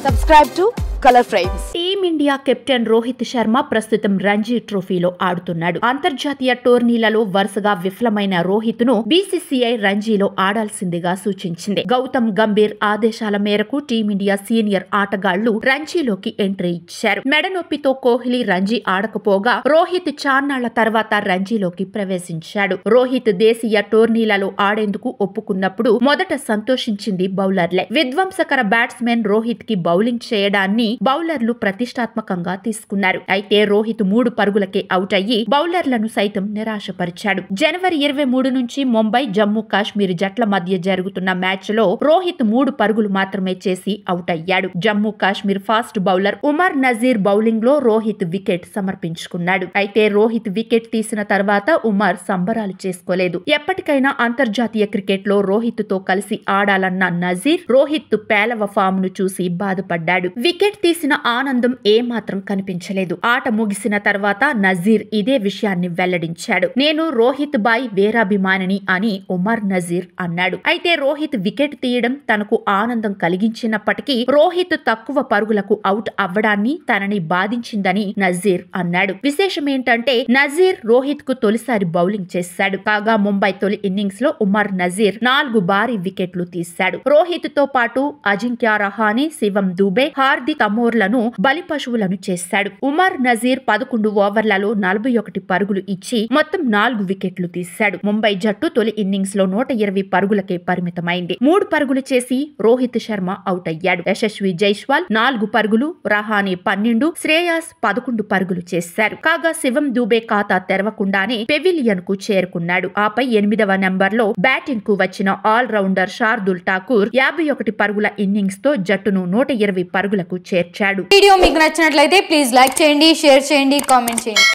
Subscribe to Color Frames. Team India captain Rohit Sharma ప్రస్తుతం రంజీ ట్రోఫీలో ఆడుతున్నాడు. అంతర్జాతీయ టోర్నీలలో వరుసగా విఫలమైన రోహిత్ ను బీసీసీఐ రంజీలో ఆడాల్సిందిగా సూచించింది. గౌతమ్ గంభీర్ ఆదేశాల మేరకు టీమిండియా సీనియర్ ఆటగాళ్లు రంజీలోకి ఎంట్రీ ఇచ్చారు. మెడనొప్పితో కోహ్లీ రంజీ ఆడకపోగా రోహిత్ చాన్నాళ్ల తర్వాత రంజీలోకి ప్రవేశించాడు. రోహిత్ దేశీయ టోర్నీలలో ఆడేందుకు ఒప్పుకున్నప్పుడు మొదట సంతోషించింది బౌలర్లే. విధ్వంసకర బ్యాట్స్మెన్ రోహిత్ కి బౌలింగ్ చేయడాన్ని బౌలర్లు ప్రతిష్టాత్మకంగా తీసుకున్నారు. అయితే రోహిత్ 3 పరుగులకే అవుట్ అయ్యి బౌలర్లను సైతం నిరాశపరిచాడు. జనవరి 23 నుంచి ముంబై జమ్మూ కాశ్మీర్ జట్ల మధ్య జరుగుతున్న మ్యాచ్ లో రోహిత్ 3 పరుగులు మాత్రమే చేసి అవుట్ అయ్యాడు. Jammu Kashmir fast bowler Umar Nazir bowling లో రోహిత్ వికెట్ సమర్పించుకున్నాడు. అయితే రోహిత్ వికెట్ తీసిన తర్వాత ఉమర్ సంబరాలు చేసుకోలేదు. ఎప్పటికైనా అంతర్జాతీయ క్రికెట్ లో రోహిత్ తో కలిసి ఆడాలన్న నజీర్ రోహిత్ పేలవ ఫామ్ ను చూసి బాధపడ్డాడు. వికెట్ తీసిన ఆనందం ఏమాత్రం కనిపించలేదు. ఆట ముగిసిన తర్వాత నజీర్ ఇదే విషయాన్ని వెల్లడించాడు. నేను రోహిత్ బాయ్ వీరాభిమానిని అని ఉమర్ నజీర్ అన్నాడు. అయితే రోహిత్ వికెట్ తీయడం తనకు ఆనందం కలిగించినప్పటికీ రోహిత్ తక్కువ పరుగులకు అవుట్ అవ్వడాన్ని తనని బాధించిందని నజీర్ అన్నాడు. విశేషమేంటంటే నజీర్ రోహిత్ కు తొలిసారి బౌలింగ్ చేశాడు. కాగా ముంబై తొలి ఇన్నింగ్స్ లో ఉమర్ నజీర్ 4 భారీ వికెట్లు తీశాడు. రోహిత్ తో పాటు అజింక్య రహానే, శివం దూబే, హార్దిక్ అమోర్లను బలిపశువులను చేశాడు. ఉమర్ నజీర్ 11 ఓవర్లలో 41 పరుగులు ఇచ్చి మొత్తం 4 వికెట్లు తీశాడు. ముంబై జట్టు తొలి ఇన్నింగ్స్ లో 120 పరుగులకే పరిమితమైంది. 3 పరుగులు చేసి రోహిత్ శర్మ అవుట్ అయ్యాడు. యశస్వి జైస్వాల్ 4 పరుగులు, రహానే 12, శ్రేయాస్ 11 పరుగులు చేశారు. కాగా శివం దూబే ఖాతా తెరవకుండానే పెవిలియన్ కు చేరుకున్నాడు. ఆపై 8వ నెంబర్ లో బ్యాటింగ్ కు వచ్చిన ఆల్ రౌండర్ శార్దుల్ ఠాకూర్ 51 పరుగుల ఇన్నింగ్స్ తో జట్టును 120 పరుగులకు చేర్చాడు. వీడియో మీకు నచ్చినట్లయితే ప్లీజ్ లైక్ చేయండి, షేర్ చేయండి, కామెంట్ చేయండి.